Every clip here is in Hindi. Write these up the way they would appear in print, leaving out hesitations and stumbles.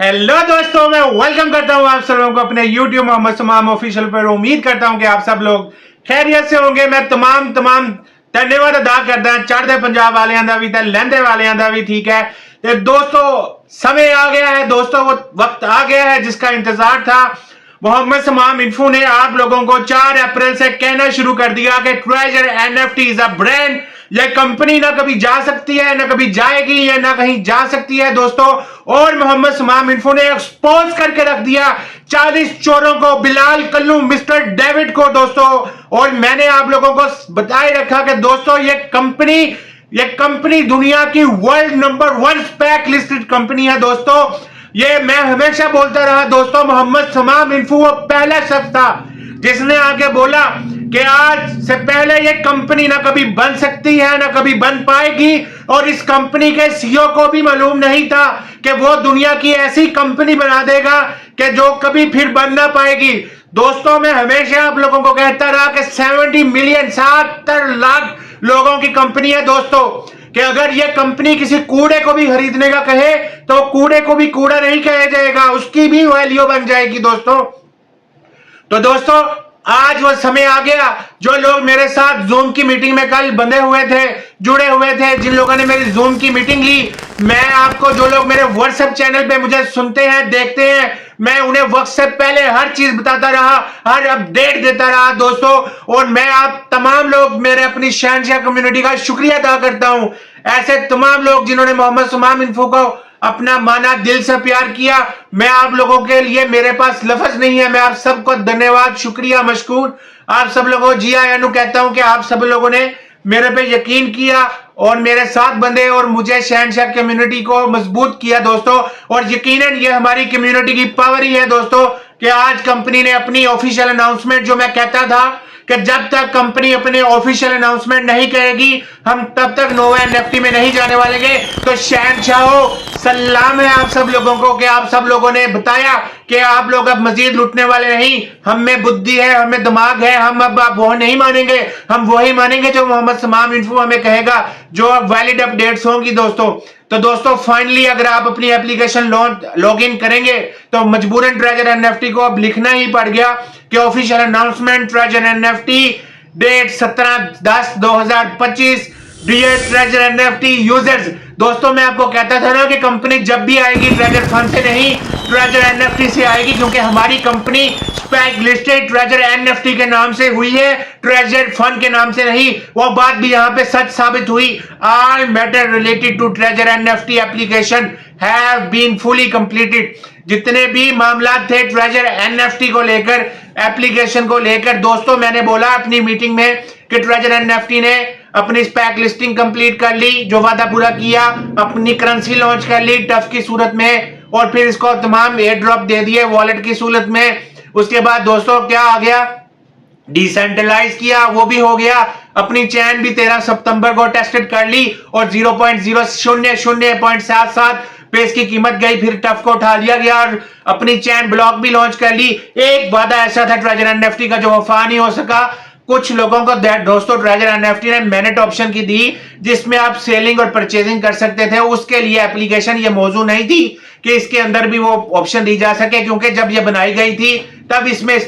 हेलो दोस्तों, मैं वेलकम करता हूं आप सब लोगों को अपने YouTube मोहम्मद तमाम ऑफिशियल पर। उम्मीद करता हूं कि आप सब लोग खैरियत से होंगे। मैं तमाम धन्यवाद अदा करता हूं चढ़ते पंजाब वालियां दा भी ते लहंदे वालियां दा भी। ठीक है तो दोस्तों, समय आ गया है दोस्तों, वो वक्त आ गया है जिसका इंतजार था। मोहम्मद तमाम इन्फो ने आप लोगों को 4 अप्रैल से कहना शुरू कर दिया कि treasure NFT is a brand. यह कंपनी ना कभी जा सकती है, ना कभी जाएगी, या ना कहीं जा सकती है दोस्तों। और मोहम्मद तमाम इन्फो ने एक्सपोज करके रख दिया 40 चोरों को, बिलाल कल्लू, मिस्टर डेविड को दोस्तों। और मैंने आप लोगों को बताए रखा कि दोस्तों ये कंपनी दुनिया की world number 1 SPAC listed company है दोस्तों। ये मैं हमेशा बोलता रहा दोस्तों, मोहम्मद तमाम इन्फो वो पहला शख्स था जिसने आके बोला कि आज से पहले ये कंपनी ना कभी बन सकती है, ना कभी बन पाएगी। और इस कंपनी के सीईओ को भी मालूम नहीं था कि वो दुनिया की ऐसी कंपनी बना देगा कि जो कभी फिर बन ना पाएगी। दोस्तों, मैं हमेशा आप लोगों को कहता रहा कि 70 मिलियन 70 लाख लोगों की कंपनी है दोस्तों, कि अगर ये कंपनी किसी कूड़े को भी खरीदने का कहे तो कूड़े को भी कूड़ा नहीं कहा जाएगा, उसकी भी वैल्यू बन जाएगी दोस्तों। तो दोस्तों, आज वो समय आ गया। जो लोग मेरे साथ जूम की मीटिंग में कल बंधे हुए थे, जुड़े हुए थे, जिन लोगों ने मेरी जूम की मीटिंग ली, मैं आपको, जो लोग मेरे व्हाट्सएप चैनल पे मुझे सुनते हैं, देखते हैं, मैं उन्हें वक्त से पहले हर चीज बताता रहा, हर अपडेट देता रहा दोस्तों। और मैं आप तमाम लोग, मेरे अपनी शहनशाह कम्युनिटी का शुक्रिया अदा करता हूं। ऐसे तमाम लोग जिन्होंने मोहम्मद तमाम इन्फो को अपना माना, दिल से प्यार किया, मैं आप लोगों के लिए मेरे पास लफ्ज नहीं है। मैं आप सबको धन्यवाद, शुक्रिया, मशकूर, आप सब लोगों जी आयानु कहता हूं कि आप सब लोगों ने मेरे पे यकीन किया और मेरे साथ बंधे और मुझे शहनशाह कम्युनिटी को मजबूत किया दोस्तों। और यकीनन ये हमारी कम्युनिटी की पावर ही है दोस्तों कि आज कंपनी ने अपनी ऑफिशियल अनाउंसमेंट, जो मैं कहता था कि जब तक कंपनी अपने ऑफिशियल अनाउंसमेंट नहीं करेगी हम तब तक नोवा एनएफटी में नहीं जाने वाले। तो शहनशाह सलाम है आप सब लोगों को कि आप सब लोगों ने बताया कि आप लोग अब मजीद लुटने वाले नहीं। हम में बुद्धि है, हमें दिमाग है, हम अब वो नहीं मानेंगे, हम वही मानेंगे जो मोहम्मद तमाम इन्फो हमें कहेगा, जो अब वैलिड अपडेट्स होंगी दोस्तों। तो दोस्तों, फाइनली अगर आप अपनी एप्लीकेशन लॉग इन करेंगे तो मजबूरन ट्रेजर एनएफटी को अब लिखना ही पड़ गया कि official announcement treasure NFT date 17/10/2025 dear treasure NFT users. दोस्तों, मैं आपको कहता था ना कि कंपनी जब भी आएगी ट्रेजर फंड से नहीं, ट्रेजर एनएफटी से आएगी, क्योंकि हमारी company SPAC listed treasure NFT के नाम से हुई है, ट्रेजर फंड के नाम से नहीं। वो बात भी यहां पे सच साबित हुई। All matter related to treasure NFT application have been fully completed. जितने भी मामला थे ट्रेजर एनएफटी को लेकर, एप्लीकेशन को लेकर दोस्तों, मैंने बोला अपनी मीटिंग में कि ट्रेजर एनएफटी ने अपनी स्पैक लिस्टिंग कंप्लीट कर ली, जो वादा पूरा किया, अपनी करेंसी लॉन्च कर ली टफ की सूरत में, और फिर इसको तमाम एयर ड्रॉप दे दिए वॉलेट की सूरत में। उसके बाद दोस्तों क्या आ गया, डिसेंट्रलाइज किया, वो भी हो गया। अपनी चैन भी 13 सितंबर को टेस्टेड कर ली और 0.000.77 पे इसकी कीमत गई। फिर टफ को उठा लिया गया और अपनी चैन ब्लॉक भी लॉन्च कर ली। एक वादा ऐसा था ट्रेजर एनएफटी का जो वफा नहीं हो सका। कुछ लोगों को दोस्तों ट्रेजर एनएफटी ने मैनेट ऑप्शन की दी, जिसमें आप सेलिंग और परचेजिंग कर सकते थे। उसके लिए एप्लीकेशन ये मौजूद नहीं थी कि इसके अंदर भी वो ऑप्शन दी जा सके, क्योंकि जब ये बनाई गई थी तब इसमें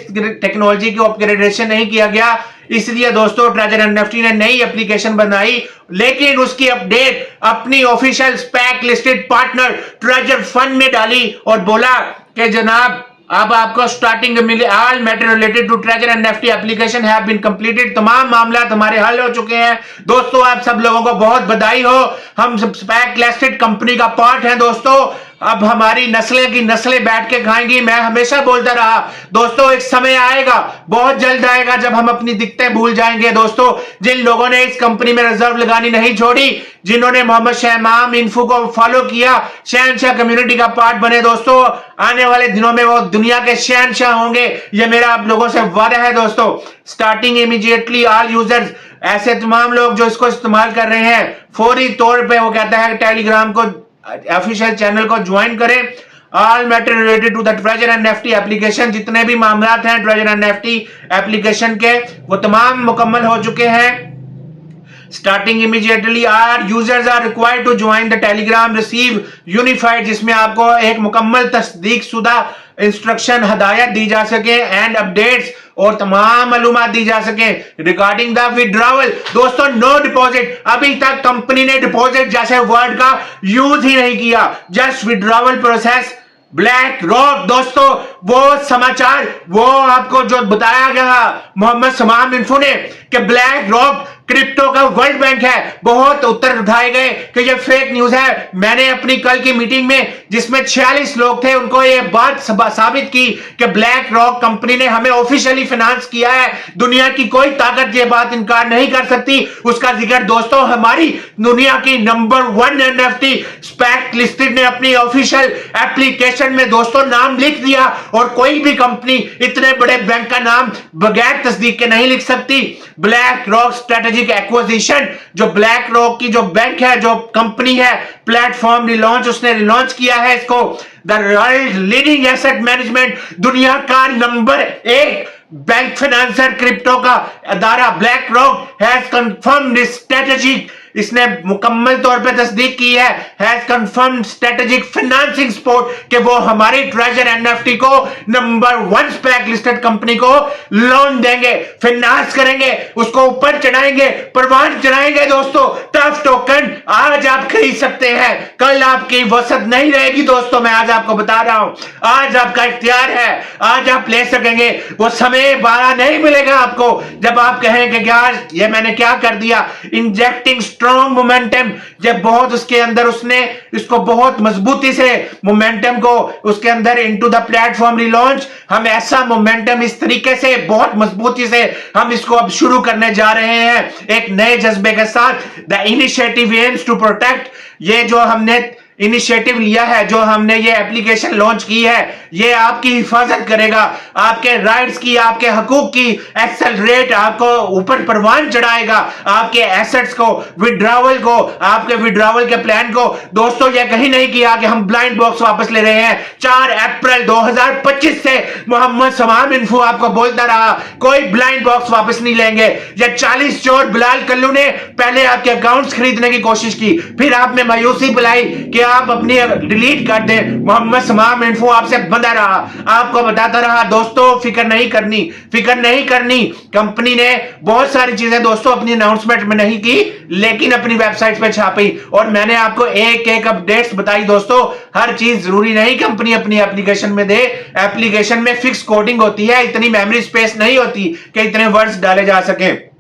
टेक्नोलॉजी की अपग्रेडेशन नहीं किया गया। इसलिए दोस्तों ट्रेजर एनएफटी ने नई एप्लीकेशन बनाई, लेकिन उसकी अपडेट अपनी official SPAC listed partner treasure fund में डाली और बोला कि जनाब अब आपको स्टार्टिंग मिले, all matter related to treasure NFT application have been completed. तमाम मामला हमारे हल हो चुके हैं दोस्तों। आप सब लोगों को बहुत बधाई हो, हम स्पैक लिस्टेड कंपनी का पार्ट हैं दोस्तों। अब हमारी नस्लें की नस्लें बैठ के खाएंगी। मैं हमेशा बोलता रहा दोस्तों, एक समय आएगा, बहुत जल्द आएगा, जब हम अपनी दिक्कतें भूल जाएंगे दोस्तों। जिन लोगों ने इस कंपनी में रिजर्व लगानी नहीं छोड़ी, जिन्होंने मोहम्मद तमाम इन्फो को फॉलो किया, शहनशाह कम्युनिटी का पार्ट बने दोस्तों, आने वाले दिनों में वो दुनिया के शहनशाह होंगे। ये मेरा आप लोगों से वादा है दोस्तों। स्टार्टिंग इमीडिएटली ऑल यूजर्स, ऐसे तमाम लोग जो इसको इस्तेमाल कर रहे हैं, फौरी तौर पे वो कहता है टेलीग्राम को ऑफिशियल चैनल को ज्वाइन करें। All matter related to the treasure NFT application, जितने भी मामला हैं ट्रेजर एनएफटी एप्लीकेशन के, वो तमाम मुकम्मल हो चुके हैं। Starting immediately are users are required to join the Telegram receive unified, जिसमें आपको एक मुकम्मल तस्दीक शुदा इंस्ट्रक्शन हदायत दी जा सके एंड अपडेट्स और तमाम मालूमात दी जा सके रिगार्डिंग द विड्रॉवल। दोस्तों नो डिपॉजिट, अभी तक कंपनी ने डिपॉजिट जैसे वर्ड का यूज ही नहीं किया, just withdrawal process. Black rock दोस्तों वो समाचार वो आपको जो बताया गया मोहम्मद समाम इन्फो ने कि ब्लैक रॉक क्रिप्टो का वर्ल्ड बैंक है, बहुत उत्तर उठाए गए कि ये फेक न्यूज है। मैंने अपनी कल की मीटिंग में जिसमें 46 लोग थे उनको ये बात साबित की कि ब्लैक रॉक कंपनी ने हमें ऑफिशियली फाइनेंस किया है, दुनिया की कोई ताकत ये बात इनकार नहीं कर सकती। उसका जिक्र दोस्तों हमारी दुनिया की नंबर 1 एनएफटी स्पैक लिस्टेड ने अपनी ऑफिशियल एप्लीकेशन में दोस्तों नाम लिख दिया, और कोई भी कंपनी इतने बड़े बैंक का नाम बगैर तस्दीक के नहीं लिख सकती। ब्लैक रॉक स्ट्रेटेजिक एक्विजिशन, जो ब्लैक रॉक की जो बैंक है, जो कंपनी है, प्लेटफॉर्म रिलॉन्च उसने रिलॉन्च किया है इसको। The world leading asset management, दुनिया का नंबर 1 बैंक फाइनेंसर क्रिप्टो का अदारा BlackRock has confirmed strategic, इसने मुकम्मल तौर पे तस्दीक की है, has confirmed strategic financing support कि वो हमारी ट्रेजर एनएफटी को नंबर 1 स्पैक लिस्टेड कंपनी को लोन देंगे, फाइनेंस करेंगे, उसको ऊपर चढ़ाएंगे, परवान चढ़ाएंगे। दोस्तों टफ टोकन आज आप खरीद सकते हैं, कल आपकी वसत नहीं रहेगी। दोस्तों मैं आज आपको बता रहा हूं, आज आपका इख्तियार है, आज आप ले सकेंगे। वो समय बारा नहीं मिलेगा आपको जब आप कहेंगे कि यार ये मैंने क्या कर दिया। इंजेक्टिंग स्ट्रॉन्ग मोमेंटम, जब बहुत उसके अंदर उसने इसको बहुत मजबूती से मोमेंटम को उसके अंदर इनटू द प्लेटफॉर्म रिलॉन्च, हम ऐसा मोमेंटम इस तरीके से बहुत मजबूती से हम इसको अब शुरू करने जा रहे हैं एक नए जज्बे के साथ। The initiative aims to protect, ये जो हमने इनिशिएटिव लिया है, जो हमने ये एप्लीकेशन लॉन्च की है, ये आपकी हिफाजत करेगा, आपके राइट्स की, आपके हकूक की एक्सेलरेट आपको ऊपर परवान चढ़ाएगा, आपके एसेट्स को, विड्रॉवल को, आपके विड्रॉवल के प्लान को। दोस्तों ये कहीं नहीं किया कि हम ब्लाइंड बॉक्स वापस ले रहे हैं। 4 अप्रैल 2025 से मोहम्मद समाम इन्फो आपको बोलता रहा कोई ब्लाइंड बॉक्स वापस नहीं लेंगे। ये 40 चोर बिलाल कल्लू ने पहले आपके अकाउंट्स खरीदने की कोशिश की, फिर आप में मायूसी बुलाई कि आप अपनी डिलीट कर दें। मोहम्मद समाम इन्फो आपसे बंधा रहा, आपको बताता रहा दोस्तों फिक्र नहीं करनी, फिक्र नहीं करनी। कंपनी ने बहुत सारी चीजें दोस्तों अपनी अनाउंसमेंट में नहीं की, लेकिन अपनी वेबसाइट पे छापी, और मैंने आपको एक एक अपडेट्स बताई। दोस्तों हर चीज जरूरी नहीं कंपनी अपनी एप्लीकेशन में दे, एप्लीकेशन में फिक्स कोडिंग होती है, इतनी मेमोरी स्पेस नहीं होती कि इतने वर्ड्स डाले जा सके।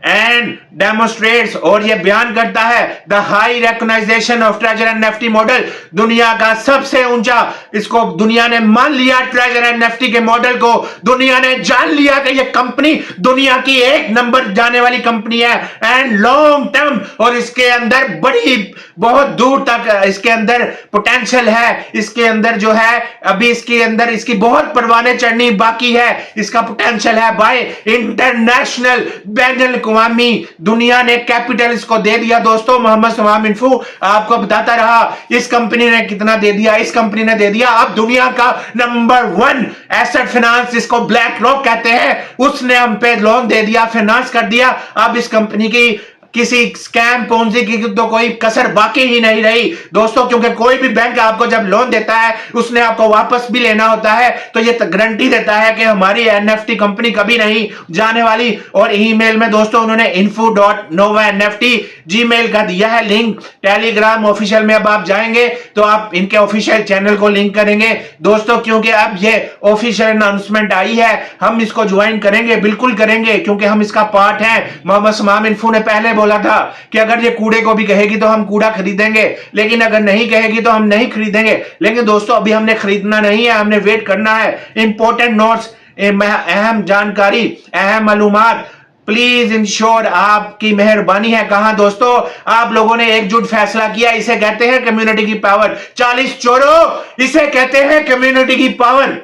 एंड डेमोस्ट्रेट्स, और यह बयान करता है the high recognition of treasure NFT model, दुनिया का सबसे ऊंचा, इसको दुनिया ने मान लिया ट्रेजर एनएफटी के मॉडल को, दुनिया ने जान लिया कि यह कंपनी दुनिया की 1 नंबर जाने वाली कंपनी है एंड लॉन्ग टर्म, और इसके अंदर बड़ी बहुत दूर तक इसके अंदर पोटेंशियल है, इसके अंदर जो है अभी इसके अंदर इसकी बहुत परवाने चढ़नी बाकी है, इसका पोटेंशियल है। बाय इंटरनेशनल बैन अवी दुनिया ने कैपिटल इसको दे दिया। दोस्तों मोहम्मद समाम इन्फो आपको बताता रहा इस कंपनी ने कितना दे दिया, इस कंपनी ने दे दिया। अब दुनिया का नंबर 1 एसेट फाइनेंस जिसको ब्लैक रॉक कहते हैं, उसने हम पे लोन दे दिया, फाइनेंस कर दिया। अब इस कंपनी की किसी स्कैम पोंजी की तो कोई कसर बाकी ही नहीं रही दोस्तों, क्योंकि कोई भी बैंक आपको जब लोन देता है उसने आपको वापस भी लेना होता है, तो ये गारंटी देता है कि हमारी एनएफटी कंपनी कभी नहीं जाने वाली। और ईमेल में दोस्तों उन्होंने info.nova.nft जीमेल का दिया है लिंक, टेलीग्राम ऑफिशियल में अब आप जाएंगे तो आप इनके ऑफिशियल चैनल को लिंक करेंगे दोस्तों, क्योंकि अब ये ऑफिशियल अनाउंसमेंट आई है, हम इसको ज्वाइन करेंगे, बिल्कुल करेंगे, क्योंकि हम इसका पार्ट हैं। मोहम्मद समाम इन्फो ने पहले बोला था कि अगर ये कूड़े को भी कहेगी तो हम कूड़ा खरीदेंगे, लेकिन अगर नहीं कहेगी तो हम नहीं खरीदेंगे। लेकिन दोस्तों अभी हमने खरीदना नहीं है, हमने वेट करना है। इंपॉर्टेंट नोट्स, अहम जानकारी, अहम मालूमात, प्लीज इंश्योर, आपकी मेहरबानी है। कहां दोस्तों आप लोगों ने एकजुट फैसला किया, इसे कहते हैं कम्युनिटी की पावर। 40 चोरों, इसे कहते हैं कम्युनिटी की पावर।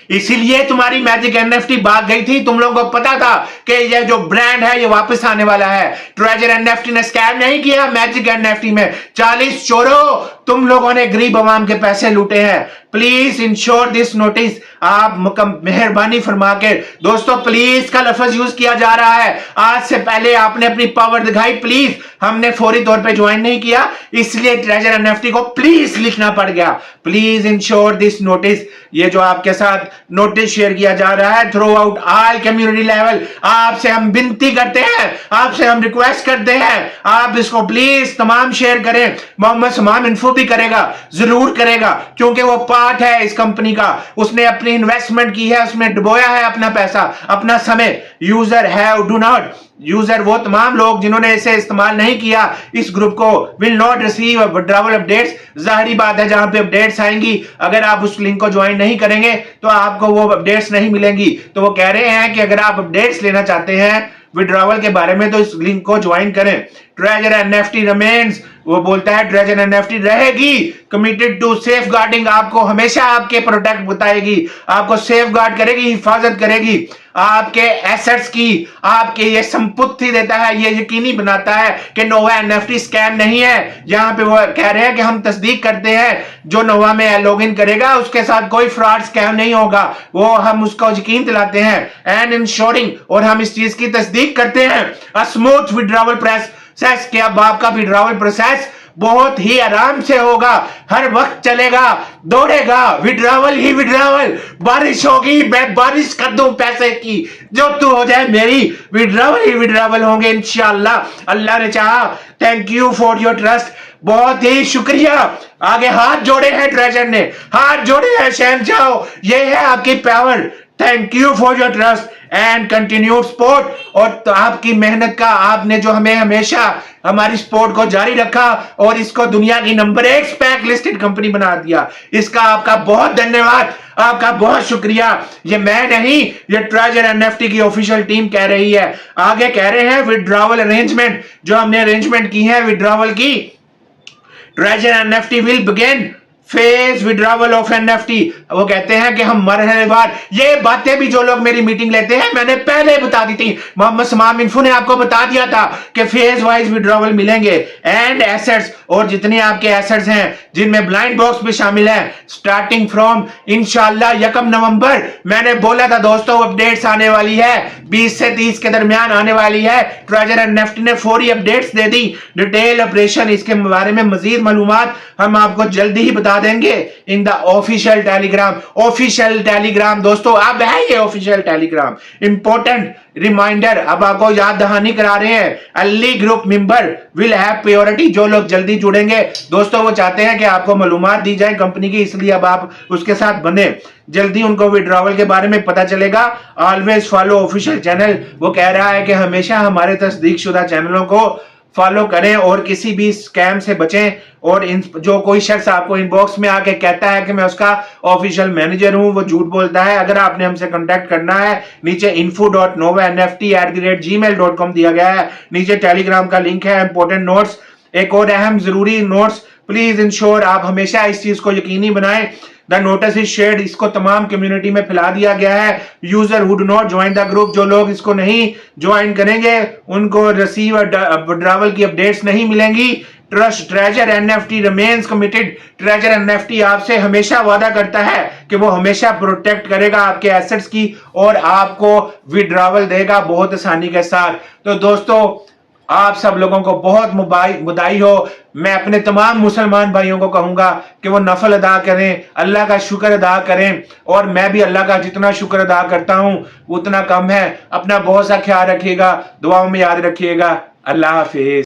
इसीलिए तुम्हारी मैजिक एनएफटी भाग गई थी, तुम लोगों को पता था कि ये जो ब्रांड है ये वापस आने वाला है। ट्रेजर एनएफटी ने स्कैम नहीं किया मैजिक एनएफटी में। 40 चोरों, तुम लोगों ने गरीब आवाम के पैसे लूटे हैं। प्लीज इंश्योर दिस नोटिस, आप मेहरबानी फरमा के दोस्तों प्लीज का लफ्ज यूज किया जा रहा है, आज से पहले आपने अपनी पावर दिखाई, प्लीज हमने फौरी तौर पे ज्वाइन नहीं किया, इसलिए ट्रेजर एनएफटी को प्लीज लिखना पड़ गया। प्लीज इंश्योर दिस नोटिस, ये जो आपके साथ नोटिस शेयर किया जा रहा है through out all community level, आपसे हम विनती करते हैं, आपसे हम रिक्वेस्ट करते हैं, आप इसको प्लीज तमाम शेयर करें। मोहम्मद समाम इन्फो भी करेगा, जरूर करेगा, क्योंकि वो पार्ट है इस कंपनी का, उसने अपनी इन्वेस्टमेंट की है, उसने डुबोया है अपना पैसा, अपना समय। User have do not, user वो तमाम लोग जिन्होंने इसे इस्तेमाल नहीं किया, इस ग्रुप को will not receive withdrawal updates. जाहिर बात है जहां पे अपडेट्स आएंगी, अगर आप उस लिंक को ज्वाइन नहीं करेंगे तो आपको वो अपडेट्स नहीं मिलेंगी। तो वो कह रहे हैं कि अगर आप अपडेट्स लेना चाहते हैं विड्रॉवल के बारे में तो इस लिंक को ज्वाइन करें। ट्रेजर एनएफटी रिमेन्स, वो बोलता है ट्रेजर एनएफटी रहेगी कमिटेड टू सेफ गार्डिंग, आपको हमेशा आपके प्रोटेक्ट बताएगी, आपको सेफ गार्ड करेगी, हिफाजत करेगी आपके एसेट्स की, आपके ये संपत्ति देता है, ये यकीनी बनाता है कि नोवा एनएफटी स्कैम नहीं है। यहां पे वो कह रहे हैं कि हम तस्दीक करते हैं जो नोवा में लॉग इन करेगा उसके साथ कोई फ्रॉड स्कैम नहीं होगा, वो हम उसको यकीन दिलाते हैं एंड इंश्योरिंग, और हम इस चीज की तस्दीक करते हैं अ स्मूथ विड्रॉवल प्रोसेस, कि अब आपका विड्रॉवल प्रोसेस बहुत ही आराम से होगा, हर वक्त चलेगा, दौड़ेगा, विड्रॉवल ही विड्रॉवल, बारिश होगी मैं बारिश कर दूं पैसे की, जो तू हो जाए मेरी, विड्रॉवल ही विड्रॉवल होंगे इंशाअल्लाह, अल्लाह ने चाहा। Thank you for your trust, बहुत ही शुक्रिया। आगे हाथ जोड़े हैं ट्रेजर ने, हाथ जोड़े हैं शहंशाह, ये है आपकी power. Thank you for your trust and continued support, और तो आपकी मेहनत का, आपने जो हमें हमेशा हमारी सपोर्ट को जारी रखा और इसको दुनिया की नंबर 1 स्पैक लिस्टेड कंपनी बना दिया, इसका आपका बहुत धन्यवाद, आपका बहुत शुक्रिया। ये मैं नहीं, ये ट्रेजर एनएफटी की ऑफिशियल टीम कह रही है। आगे कह रहे हैं विड्रॉवल अरेंजमेंट, जो हमने अरेंजमेंट की है विड्रॉवल की, treasure NFT will begin phase withdrawal of NFT, वो कहते हैं कि हम मरहलेवार, ये बातें भी जो लोग मेरी मीटिंग लेते हैं मैंने पहले बता दी थी, मोहम्मद समाम इन्फो ने आपको बता दिया था कि फेज वाइज विड्रॉवल मिलेंगे एंड एसेट्स, और जितने आपके एसेट्स हैं जिनमें ब्लाइंड बॉक्स भी शामिल है, स्टार्टिंग फ्रॉम इंशाल्लाह 1 नवंबर, मैंने बोला था दोस्तों अपडेट्स आने वाली है 20 से 30 के दरमियान आने वाली है। ट्रेजर एनएफटी ने फौरी अपडेट्स दे दी, डिटेल ऑपरेशन इसके बारे में मजीद मालूमात हम आपको जल्दी ही बता देंगे in the official Telegram. Official Telegram दोस्तों अब है ये ऑफिशियल टेलीग्राम, इंपॉर्टेंट रिमाइंडर, अब आपको याद दहानी करा रहे हैं, Ali group member will have priority, जो लोग जल्दी जुड़ेंगे दोस्तों वो चाहते हैं कि आपको मालूमात दी जाए कंपनी की, इसलिए अब आप उसके साथ बने, जल्दी उनको विड्रॉवल के बारे में पता चलेगा। ऑलवेज फॉलो ऑफिशियल चैनल, वो कह रहा है कि हमेशा हमारे तस्दीक शुदा चैनलों को फॉलो करें और किसी भी स्कैम से बचें, और जो कोई शख्स आपको इनबॉक्स में आके कहता है कि मैं उसका ऑफिशियल मैनेजर हूं, वो झूठ बोलता है। अगर आपने हमसे कांटेक्ट करना है, नीचे info.novanft@gmail.com दिया गया है, नीचे टेलीग्राम का लिंक है, इंपॉर्टेंट नोट्स, एक और अहम जरूरी नोट्स, प्लीज इंश्योर आप हमेशा इस चीज को यकीनी बनाएं, द नोटिस इज शेयर्ड, इसको तमाम कम्युनिटी में फैला दिया गया है। User who do not join the group, जो लोग इसको नहीं ज्वाइन करेंगे उनको रिसीव विड्रॉवल की अपडेट्स नहीं मिलेंगी। Trust treasure NFT remains committed, treasure NFT आपसे हमेशा वादा करता है कि वो हमेशा प्रोटेक्ट करेगा आपके एसेट्स की और आपको विड्रॉवल देगा बहुत आसानी के साथ। तो दोस्तों आप सब लोगों को बहुत बधाई हो। मैं अपने तमाम मुसलमान भाइयों को कहूंगा कि वो नफल अदा करें, अल्लाह का शुक्र अदा करें, और मैं भी अल्लाह का जितना शुक्र अदा करता हूं उतना कम है। अपना बहुत सा ख्याल रखिएगा, दुआओं में याद रखिएगा। अल्लाह हाफिज।